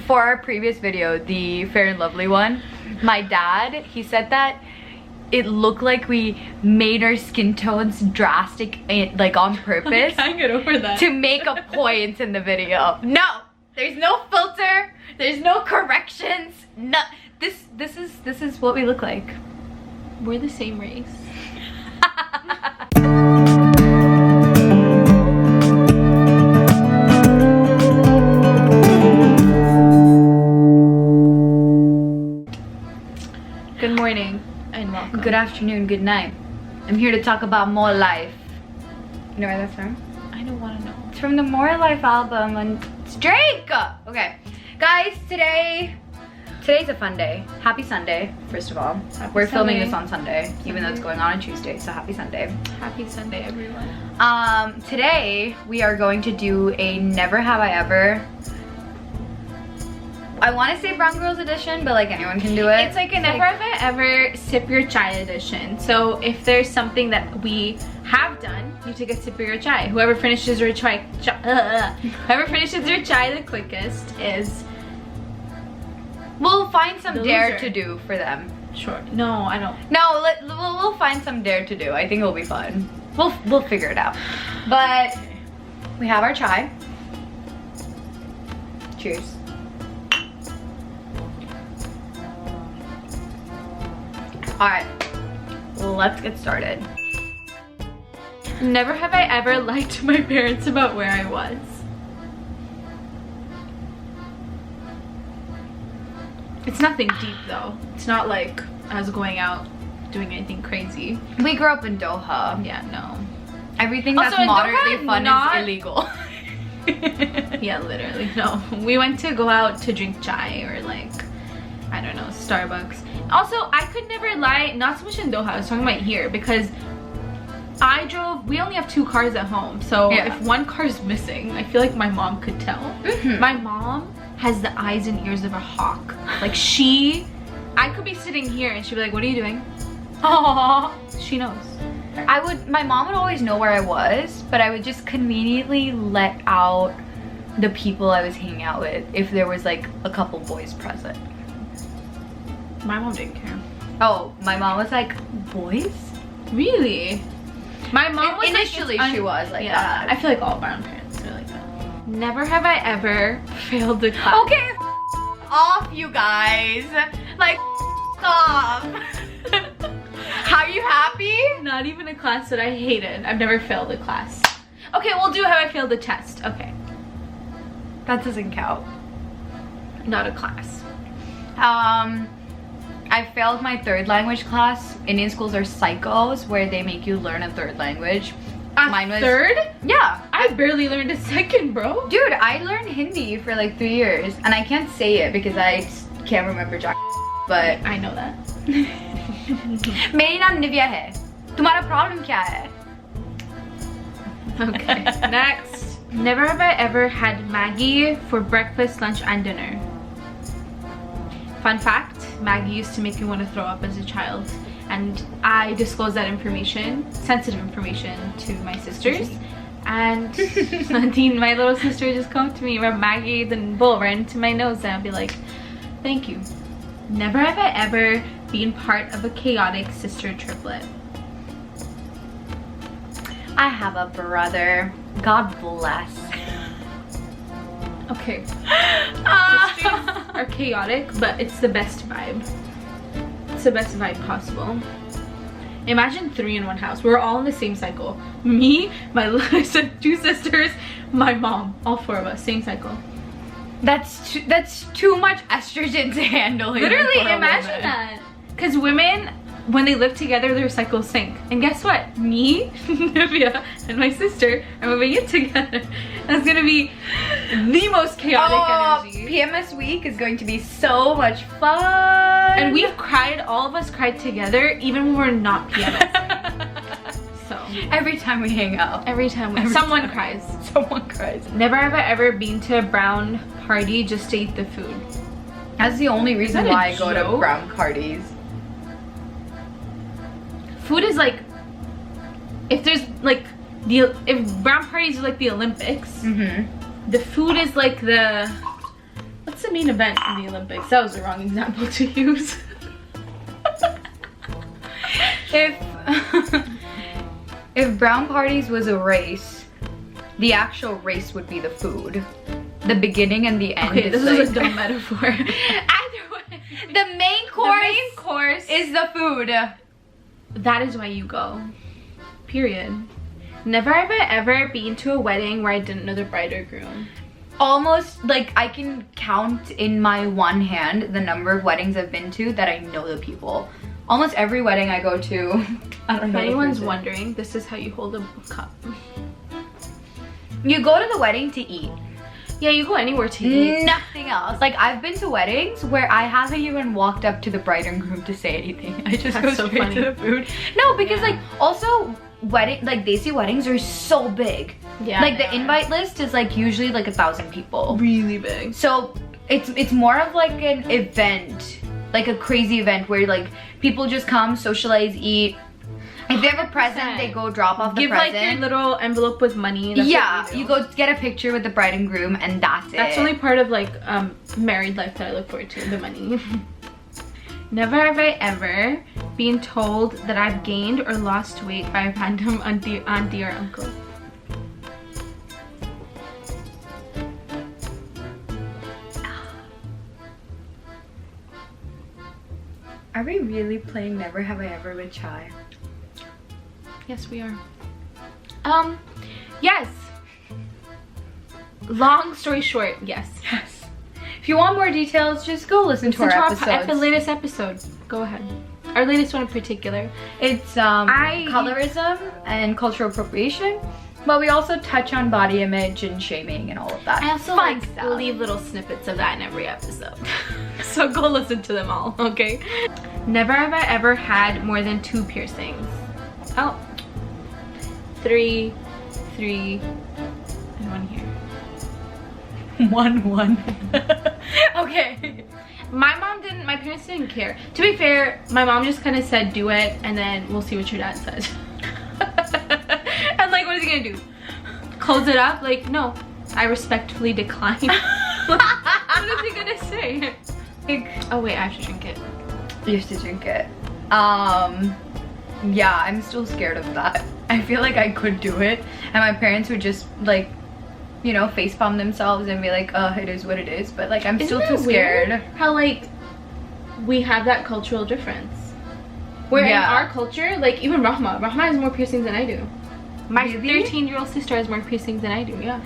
for our previous video, the Fair and Lovely one, my dad, he said that it looked like we made our skin tones drastic, like on purpose. I can't get over that. To make a point in the video. No, there's no filter. There's no corrections. No, this is what we look like. We're the same race. Good morning and welcome. Good afternoon, good night. I'm here to talk about More Life. You know where that's from? I don't want to know. It's from the More Life album and it's Drake! Okay, guys, today's a fun day. Happy Sunday, first of all. We're filming this on Sunday, even though it's going on Tuesday, so happy Sunday. Happy Sunday, everyone. Today we are going to do a Never Have I Ever. I want to say Brown Girls edition, but like anyone can do it. It's like a Never Have I Ever Sip Your Chai edition. So if there's something that we have done, you take a sip of your chai. Whoever finishes their chai whoever finishes their chai the quickest is. We'll find some the dare loser. to do for them. Sure. No, I don't. No, we'll find some dare to do. I think it'll be fun. We'll figure it out. But we have our chai. Cheers. All right, let's get started. Never have I ever lied to my parents about where I was. It's nothing deep though. It's not like I was going out doing anything crazy. We grew up in Doha. Yeah, no. Everything that's Also, in moderately Doha, fun not- is illegal. Yeah, literally, no. We went to go out to drink chai or like, I don't know, Starbucks. Also, I could never lie, not so much in Doha, I was talking about here, because we only have 2 cars at home, so Yeah. if one car's missing, I feel like my mom could tell. Mhm. My mom has the eyes and ears of a hawk. Like I could be sitting here and she'd be like, what are you doing? Aww. She knows. My mom would always know where I was, but I would just conveniently let out the people I was hanging out with if there was like a couple boys present. My mom didn't care. Oh, my mom was like, boys? Really? My mom was Initially like, she was like yeah, that. I feel like all brown parents are like that. Never have I ever failed a class. Okay, off you guys. Like, off. Are you happy? Not even a class that I hated. I've never failed a class. Okay, we'll do how I failed a test. Okay. That doesn't count. Not a class. I failed my 3rd language class. Indian schools are psychos where they make you learn a 3rd language. Mine was 3rd? Yeah. I barely learned a 2nd, bro. Dude, I learned Hindi for like 3 years and I can't say it because I just can't remember jack, but I know that. मेरी नाम Nivea है. तुम्हारा problem क्या है? Okay, next. Never have I ever had Maggie for breakfast, lunch, and dinner. Fun fact, Maggie used to make me want to throw up as a child. And I disclosed that information, sensitive information, to my sisters. And Nadine, my little sister, just come to me, rub Maggie the bowl right into my nose, and I'd be like, thank you. Never have I ever been part of a chaotic sister triplet. I have a brother. God bless. Okay. Sisters are chaotic, but it's the best vibe. It's the best vibe possible. Imagine 3 in one house. We're all in the same cycle. Me, my 2 sisters, my mom. All 4 of us, same cycle. That's too much estrogen to handle. Literally, for a imagine woman. that. Because women, when they live together, their cycles sync. And guess what? Me, Nivya, and my sister are moving in together. That's gonna be the most chaotic energy. PMS week is going to be so much fun. And we've cried, all of us cried together, even when we're not PMS. So every time we hang out. every time someone cries. Someone cries. Never have I ever been to a brown party just to eat the food. That's the only reason that a why I go to joke? brown parties. Food is like, if there's like if brown parties are like the Olympics, Mm-hmm. the food is like the, what's the main event in the Olympics. That was the wrong example to use. If brown parties was a race, the actual race would be the food. The beginning and the end. Okay, this like, is a dumb metaphor. Either way. The main course is the food. That is why you go. Period. Never have I ever been to a wedding where I didn't know the bride or groom. Almost, like, I can count in my one hand the number of weddings I've been to that I know the people. Almost every wedding I go to, I don't know. If anyone's wondering, this is how you hold a cup. You go to the wedding to eat. Yeah, you go anywhere to eat. Nothing else. Like, I've been to weddings where I haven't even walked up to the bride and groom to say anything. I just go straight to the food. No, because like, also, Desi weddings are so big. Yeah. Like, the invite list is like usually like 1,000 people. Really big. So it's more of like an event, like a crazy event where like people just come, socialize, eat. If they have a present, they go drop off the present. Give like your little envelope with money. That's yeah, you go get a picture with the bride and groom, and that's it. That's only part of like married life that I look forward to, the money. Never have I ever been told that I've gained or lost weight by a random auntie or uncle. Are we really playing Never Have I Ever with Chai? Yes, we are. Yes. Long story short, yes. Yes. If you want more details, just go listen to our episodes. The latest episode. Go ahead. Our latest one in particular. It's colorism and cultural appropriation, but we also touch on body image and shaming and all of that. I also leave little snippets of that in every episode. So go listen to them all, okay? Never have I ever had more than 2 piercings. Oh. 3, and 1 here. 1. Okay. My parents didn't care. To be fair, my mom just kind of said do it and then we'll see what your dad says. And like, what is he gonna do? Close it up? Like, no. I respectfully decline. What is he gonna say? Like, oh wait, I have to drink it. You have to drink it. Yeah, I'm still scared of that. I feel like I could do it and my parents would just like, you know, facepalm themselves and be like, it is what it is, but like I'm still too scared. How like we have that cultural difference where in our culture, like even Rahma has more piercings than I do. My 13-year-old sister has more piercings than I do. Yeah.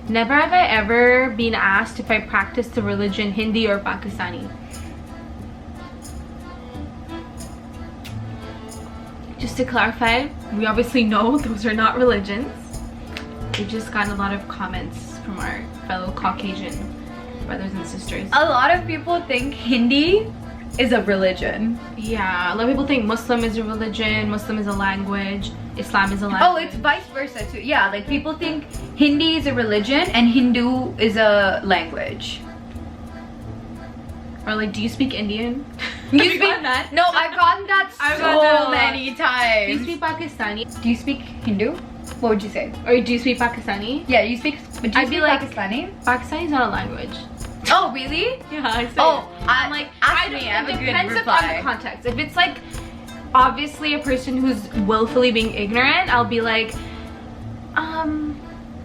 Never have I ever been asked if I practice the religion Hindi or Pakistani. Just to clarify, we obviously know those are not religions. We've just gotten a lot of comments from our fellow Caucasian brothers and sisters. A lot of people think Hindi is a religion. Yeah, a lot of people think Muslim is a religion, Muslim is a language, Islam is a language. Oh, it's vice versa too. Yeah, like people think Hindi is a religion and Hindu is a language. Or like, do you speak Indian? You speak that? No, I've gotten that so many times. Do you speak Pakistani? Do you speak Hindu? What would you say? Or do you speak Pakistani? Yeah, you speak. But I'd be like Pakistani. Pakistani is not a language. Oh really? Yeah, I say. Oh, I'm like, I have a good reply. Depends on the context. If it's like obviously a person who's willfully being ignorant, I'll be like,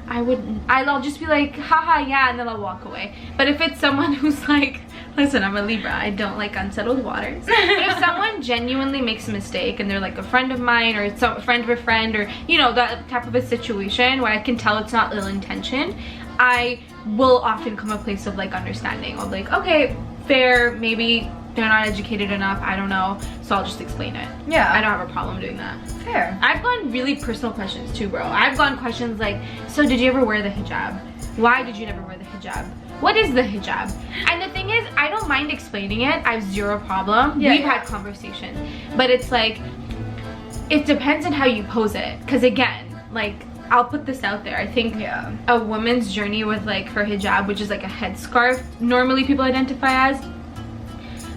I'll just be like, haha, yeah, and then I'll walk away. But if it's someone who's like, listen, I'm a Libra, I don't like unsettled waters. But if someone genuinely makes a mistake and they're like a friend of mine or it's a friend of a friend or, you know, that type of a situation where I can tell it's not ill intention, I will often come a place of like understanding. I'll be like, okay, fair, maybe they're not educated enough, I don't know, so I'll just explain it. Yeah. I don't have a problem doing that. Fair. I've gone really personal questions too, bro. I've gone questions like, so did you ever wear the hijab? Why did you never wear the hijab? What is the hijab? And the thing is, I don't mind explaining it. I have zero problem. We've had conversations. But it's like, it depends on how you pose it. Because again, like, I'll put this out there. I think a woman's journey with like her hijab, which is like a headscarf, normally people identify as.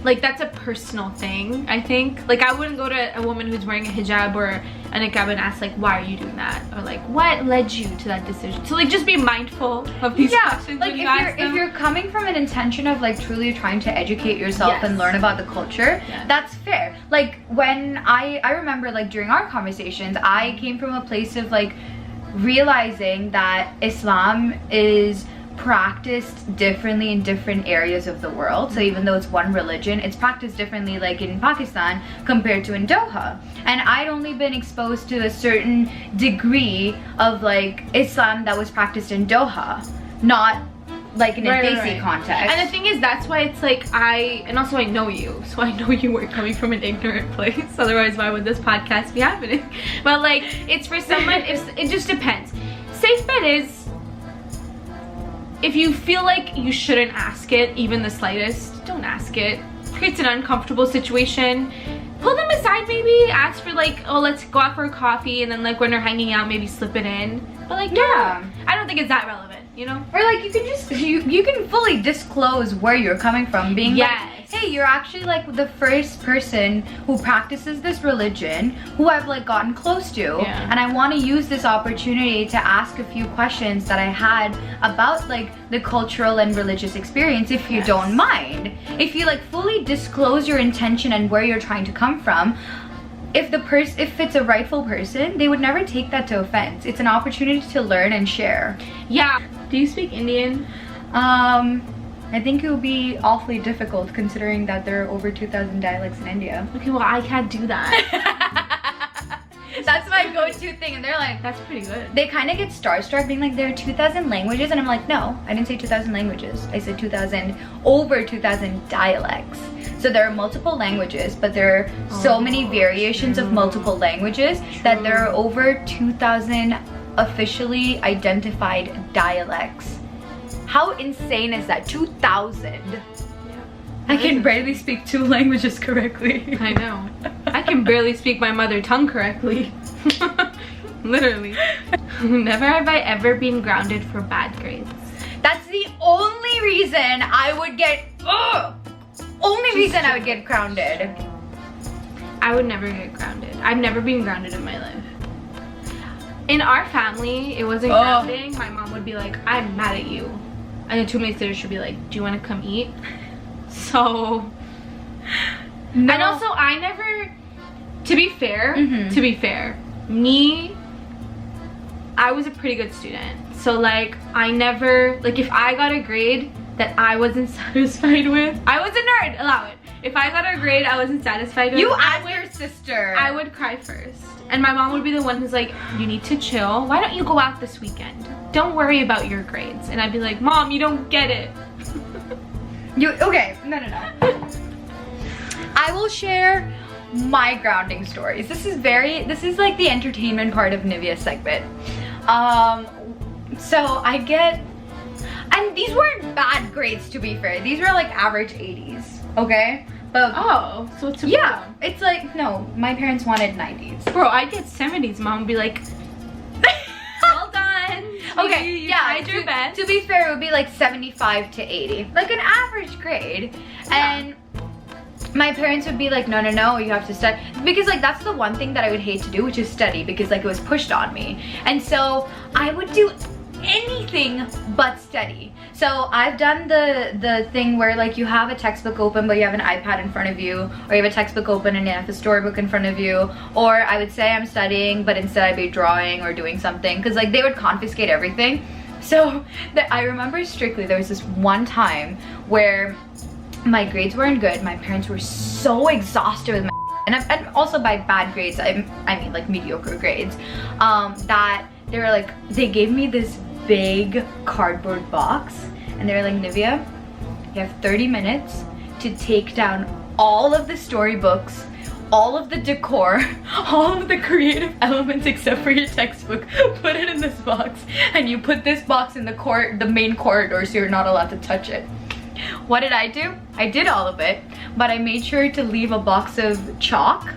like that's a personal thing, I think. Like I wouldn't go to a woman who's wearing a hijab or a niqab and ask like, why are you doing that? Or like, what led you to that decision? So like just be mindful of these questions like when you ask them. If you're coming from an intention of like truly trying to educate yourself and learn about the culture, that's fair. Like when I remember like during our conversations, I came from a place of like realizing that Islam is practiced differently in different areas of the world. So even though it's one religion, it's practiced differently like in Pakistan compared to in Doha. And I'd only been exposed to a certain degree of like Islam that was practiced in Doha, not like in a Desi context. And the thing is, that's why it's like and also I know you, so I know you were coming from an ignorant place. Otherwise, why would this podcast be happening? But like, it's for someone, it just depends. Safe bet is, if you feel like you shouldn't ask it, even the slightest, don't ask it. Creates an uncomfortable situation. Pull them aside maybe, ask for like, oh, let's go out for a coffee, and then like when they're hanging out, maybe slip it in. But like, I don't think it's that relevant, you know? Or like you can just, you can fully disclose where you're coming from, being like, hey, you're actually like the first person who practices this religion who I've like gotten close to, and I want to use this opportunity to ask a few questions that I had about like the cultural and religious experience, if you don't mind. If you like fully disclose your intention and where you're trying to come from, if it's a rightful person, they would never take that to offense. It's an opportunity to learn and share. Do you speak Indian? I think it would be awfully difficult considering that there are over 2,000 dialects in India. Okay, well I can't do that. That's my go-to thing, and they're like, that's pretty good. They kind of get starstruck being like, there are 2,000 languages, and I'm like, no, I didn't say 2,000 languages. I said over 2,000 dialects. So there are multiple languages, but there are so many variations of multiple languages that there are over 2,000 officially identified dialects. How insane is that? 2,000. I can barely speak 2 languages correctly. I know. I can barely speak my mother tongue correctly. Literally. Never have I ever been grounded for bad grades. That's the only reason I would get I would get grounded. I would never get grounded. I've never been grounded in my life. In our family, it wasn't grounding. My mom would be like, I'm mad at you. And then 2 minutes later, she'd be like, do you want to come eat? So, no. And also, I never, to be fair, I was a pretty good student. So like, I never, like if I got a grade that I wasn't satisfied with, I was a nerd, allow it. If I got a grade I wasn't satisfied with, you as your sister, I would cry first. And my mom would be the one who's like, you need to chill. Why don't you go out this weekend? Don't worry about your grades. And I'd be like, Mom, you don't get it. Okay, no. I will share my grounding stories. This is like the entertainment part of Nivya's segment. So I get, and these weren't bad grades to be fair. These were like average 80s, okay? But so it's it's like, no, my parents wanted 90s. Bro, I'd get 70s. Mom would be like, well done. Okay, you tried your best. To be fair, it would be like 75 to 80, like an average grade. And my parents would be like, no, you have to study, because like that's the one thing that I would hate to do, which is study, because like it was pushed on me. And so I would do anything but study. So I've done the thing where like you have a textbook open but you have an iPad in front of you, or you have a textbook open and you have a storybook in front of you, or I would say I'm studying but instead I'd be drawing or doing something, because like they would confiscate everything. So I remember strictly there was this one time where my grades weren't good. My parents were so exhausted with my and also by bad grades I mean like mediocre grades, that they were like, they gave me this big cardboard box and they were like, Nivya, you have 30 minutes to take down all of the storybooks, all of the decor, all of the creative elements except for your textbook, put it in this box, and you put this box in the main corridor so you're not allowed to touch it. What did I do? I did all of it, but I made sure to leave a box of chalk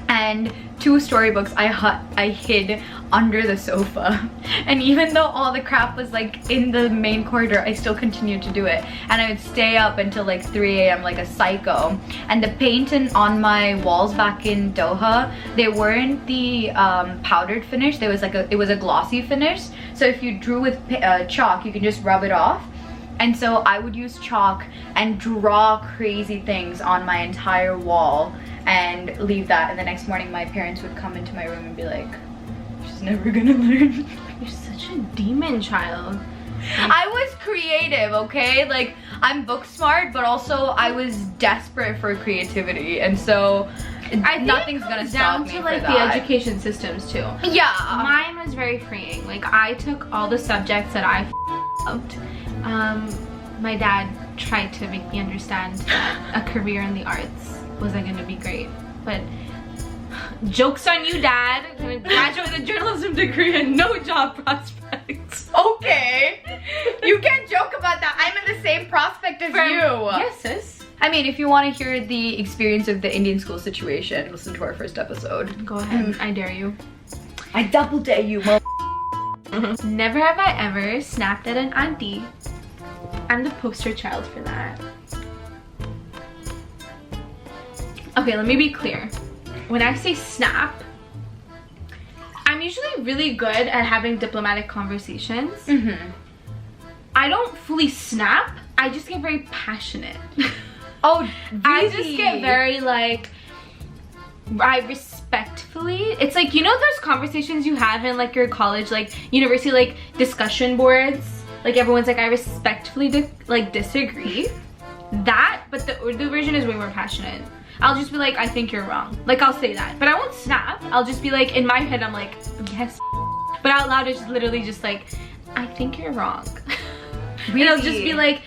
and 2 storybooks I hid under the sofa. And even though all the crap was like in the main corridor, I still continued to do it. And I would stay up until like 3 a.m. like a psycho. And the paint on my walls back in Doha, they weren't the powdered finish. There was like it was a glossy finish. So if you drew with chalk, you can just rub it off. And so I would use chalk and draw crazy things on my entire wall and leave that. And the next morning my parents would come into my room and be like, she's never gonna learn. You're such a demon child. I was creative, okay? Like, I'm book smart, but also I was desperate for creativity. And so nothing's gonna stop me down to for like that. the education systems too. Yeah. Mine was very freeing. Like, I took all the subjects that I loved. My dad tried to make me understand that a career in the arts wasn't gonna be great, but joke's on you, Dad. I'm gonna graduate with a journalism degree and no job prospects. Okay. You can't joke about that. I'm in the same prospect as you. Yes, sis. I mean, if you want to hear the experience of the Indian school situation, listen to our first episode. Go ahead. I dare you. I double dare you, Never have I ever snapped at an auntie. I'm the poster child for that. Okay, let me be clear. When I say snap, I'm usually really good at having diplomatic conversations. I don't fully snap. I just get very passionate. Oh, really? I just get very like, I respectfully, it's like, you know those conversations you have in like your college, like university, like discussion boards, like everyone's like, I respectfully disagree. That, but the Urdu version is way more passionate. I'll just be like, I think you're wrong. Like, I'll say that, but I won't snap. I'll just be like, in my head, I'm like, yes. But out loud, it's literally just like, I think you're wrong. Really? And I'll just be like,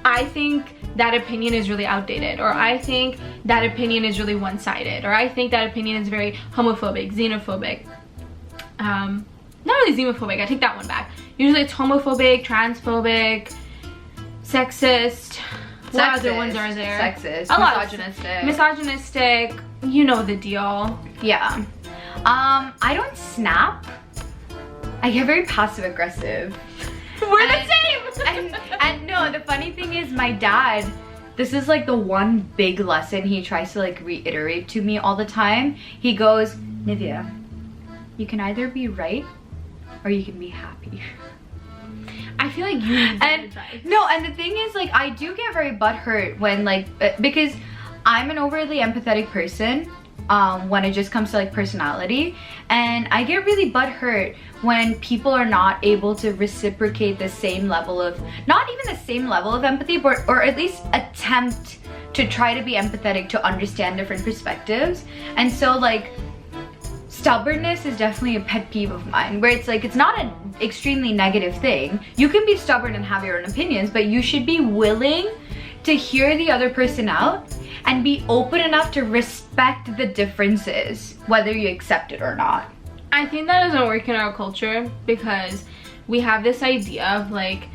I think that opinion is really outdated, or I think that opinion is really one-sided, or I think that opinion is very homophobic, xenophobic. Not really xenophobic, I take that one back. Usually it's homophobic, transphobic, sexist. What other ones are there? Sexist, a lot. misogynistic. Misogynistic, you know the deal. Yeah. I don't snap. I get very passive aggressive. We're the same! and no, the funny thing is my dad, this is like the one big lesson he tries to like reiterate to me all the time. He goes, Nivya, you can either be right or you can be happy. I feel like you need and advice. No, and the thing is, like, I do get very butthurt when like because I'm an overly empathetic person when it just comes to like personality, and I get really butthurt when people are not able to reciprocate the same level of, not even the same level of empathy, but or at least attempt to try to be empathetic, to understand different perspectives. And so like stubbornness is definitely a pet peeve of mine, where it's like, it's not an extremely negative thing. You can be stubborn and have your own opinions, but you should be willing to hear the other person out and be open enough to respect the differences, whether you accept it or not. I think that doesn't work in our culture because we have this idea of like,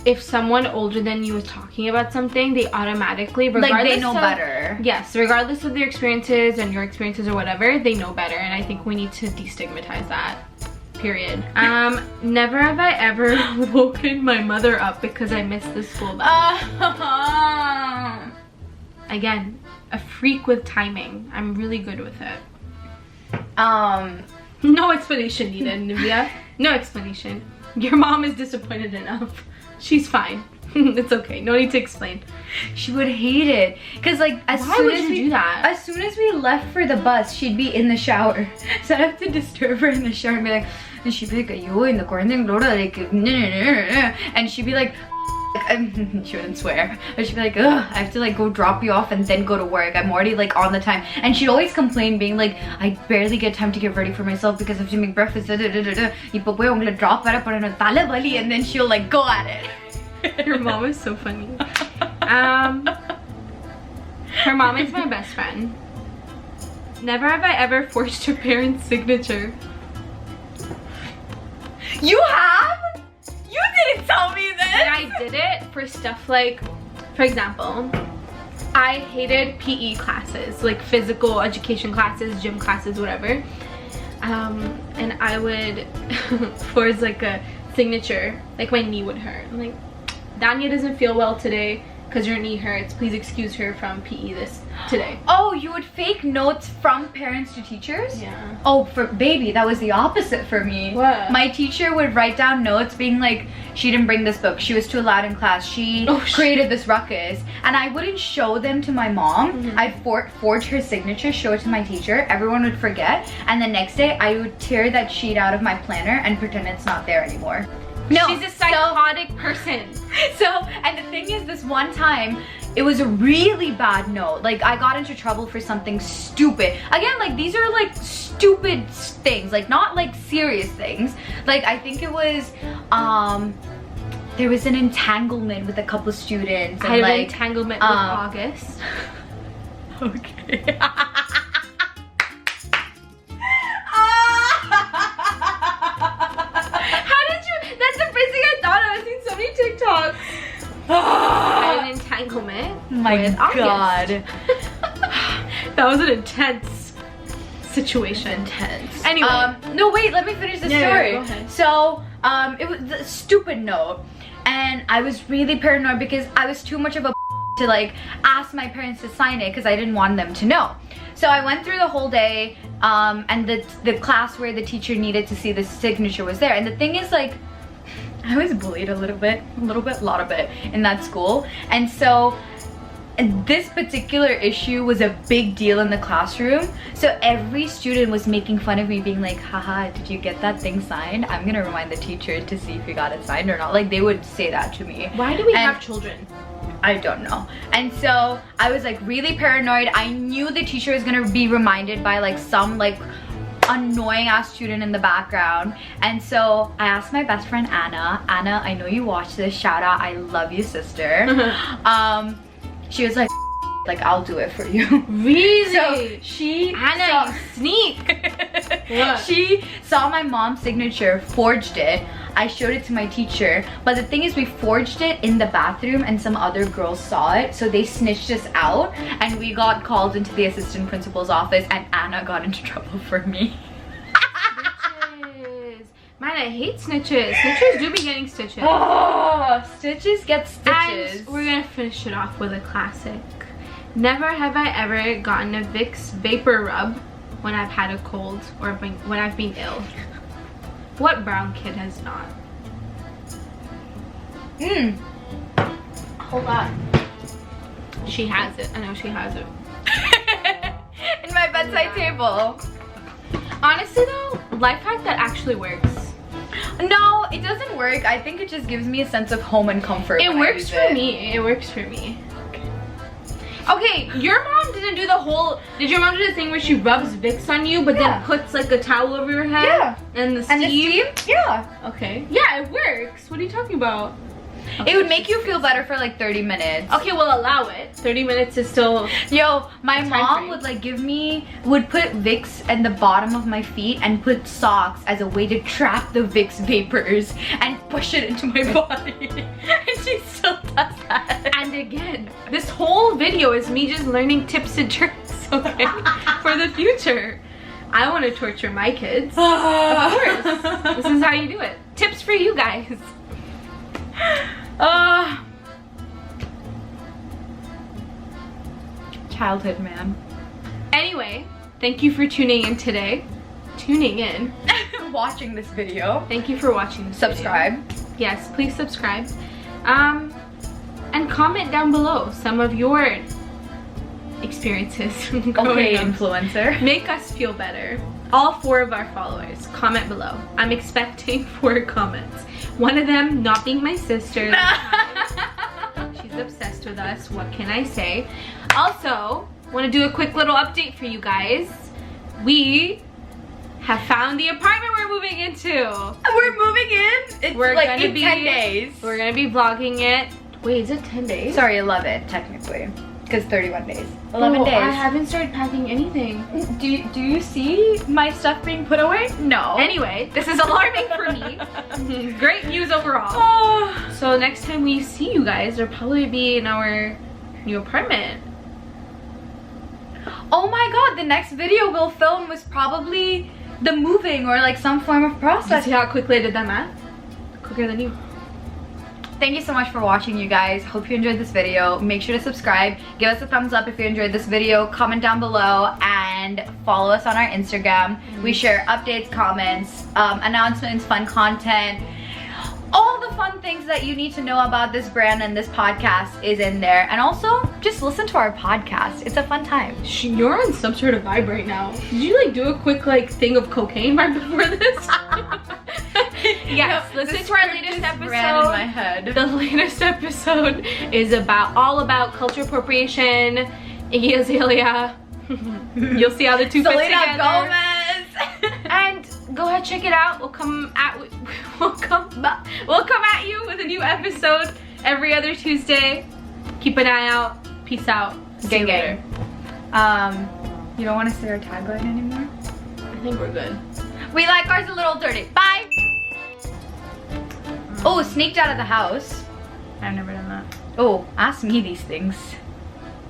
if someone older than you is talking about something, they automatically, regardless like they know of, better. Yes, regardless of their experiences and your experiences or whatever, they know better. And I think we need to destigmatize that. Period. Never have I ever woken my mother up because I missed the school bus. Again, a freak with timing. I'm really good with it. No explanation needed, Nivya. No explanation. Your mom is disappointed enough. She's fine. It's okay. No need to explain. She would hate it. Cause like Why would you do that? As soon as we left for the bus, she'd be in the shower. So I'd have to disturb her in the shower and be like, and she'd be like, yo, in the quarantine, like, and she'd be like, she wouldn't swear, but she'd be like, ugh, I have to like go drop you off and then go to work. I'm already like on the time. And she'd always complain, being like, I barely get time to get ready for myself because I have to make breakfast. And then she'll like go at it. Your mom is so funny. Her mom is my best friend. Never have I ever forged her parents' signature. You have? You didn't tell me this! And I did it for stuff like, for example, I hated PE classes, like physical education classes, gym classes, whatever. and I would forge like a signature, like my knee would hurt. I'm like, Dania doesn't feel well today because your knee hurts. Please excuse her from PE this today. Oh, you would fake notes from parents to teachers? Yeah. Oh, for baby, that was the opposite for me. What? My teacher would write down notes being like, she didn't bring this book, she was too loud in class, she created this ruckus. And I wouldn't show them to my mom. I'd forge her signature, show it to my teacher, everyone would forget. And the next day, I would tear that sheet out of my planner and pretend it's not there anymore. No, she's a psychotic person. So, and the thing is, this one time, it was a really bad note. Like, I got into trouble for something stupid. Again, like, these are like stupid things, like not like serious things. Like, I think it was, there was an entanglement with a couple of students. And I had like, an entanglement with August. Okay. TikToks. I had an entanglement with God. That was an intense situation. Intense. Anyway. No, wait, let me finish the story. Yeah, go ahead. So, it was a stupid note, and I was really paranoid because I was too much of a to like ask my parents to sign it because I didn't want them to know. So I went through the whole day, and the class where the teacher needed to see the signature was there. And the thing is, like, I was bullied a lot of it in that school. And so this particular issue was a big deal in the classroom. So every student was making fun of me, being like, haha, did you get that thing signed? I'm gonna remind the teacher to see if you got it signed or not. Like, they would say that to me. Why do we have children? I don't know. And so I was like really paranoid. I knew the teacher was gonna be reminded by like some like annoying ass student in the background. And so I asked my best friend Anna, I know you watch this, shout out, I love you, sister. She was like, I'll do it for you. Really? So she Anna, you sneak. What? She saw my mom's signature, forged it. I showed it to my teacher, but the thing is, we forged it in the bathroom and some other girls saw it, so they snitched us out and we got called into the assistant principal's office, and Anna got into trouble for me. Snitches. Man, I hate snitches. Snitches do be getting stitches. Oh, stitches get stitches. And we're gonna finish it off with a classic. Never have I ever gotten a Vicks vapor rub when I've had a cold or when I've been ill. What brown kid has not? Hold on. She has it. I know she has it. In my bedside table. Honestly though, life hack that actually works. No, it doesn't work. I think it just gives me a sense of home and comfort. It works for me. It works for me. Okay, your mom didn't do the whole, did your mom do the thing where she rubs Vicks on you but then puts like a towel over your head? Yeah. And the steam? And the steam? Yeah. Okay. Yeah, it works. What are you talking about? Okay, it would make you feel better for like 30 minutes. Okay, we'll allow it. 30 minutes is still... Yo, my mom would like would put Vicks at the bottom of my feet and put socks as a way to trap the Vicks vapors and push it into my body. And she still does that. And again, this whole video is me just learning tips and tricks, okay, for the future. I want to torture my kids. Of course. This is how you do it. Tips for you guys. Childhood, man. Anyway, thank you for tuning in today. Tuning in. Watching this video. Thank you for watching this Subscribe. video. Yes, please subscribe. And comment down below some of your experiences. Okay, influencer. Make us feel better. All 4 of our followers, comment below. I'm expecting 4 comments. One of them not being my sister. She's obsessed with us, what can I say? Also, want to do a quick little update for you guys. We have found the apartment we're moving into. We're moving in? We're like in 10 days. We're gonna be vlogging it. Wait, is it 10 days? Sorry, 11 technically. Because 31 days. 11 days. I haven't started packing anything. Do you see my stuff being put away? No. Anyway, this is alarming for me. Great news overall. So next time we see you guys, it'll probably be in our new apartment. Oh my god, the next video we'll film was probably the moving or like some form of process. See how quickly I did that math? Quicker than you. Thank you so much for watching, you guys. Hope you enjoyed this video. Make sure to subscribe. Give us a thumbs up if you enjoyed this video. Comment down below and follow us on our Instagram. We share updates, comments, announcements, fun content. All the fun things that you need to know about this brand and this podcast is in there. And also, just listen to our podcast. It's a fun time. You're on some sort of vibe right now. Did you like do a quick like thing of cocaine right before this? Yes, no, listen to our latest episode. Ran in my head. The latest episode is all about cultural appropriation. Iggy Azalea. You'll see how the two fit Selena together. Gomez. And go ahead, check it out. We'll come at you with a new episode every other Tuesday. Keep an eye out. Peace out. See you later. You don't want to say our tagline anymore? I think we're good. We like ours a little dirty. Bye. Oh, sneaked out of the house. I've never done that. Oh, ask me these things.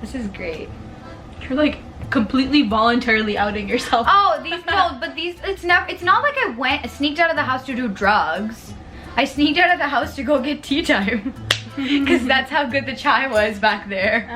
This is great. You're like completely voluntarily outing yourself. Oh, it's not like I sneaked out of the house to do drugs. I sneaked out of the house to go get tea time. Because that's how good the chai was back there.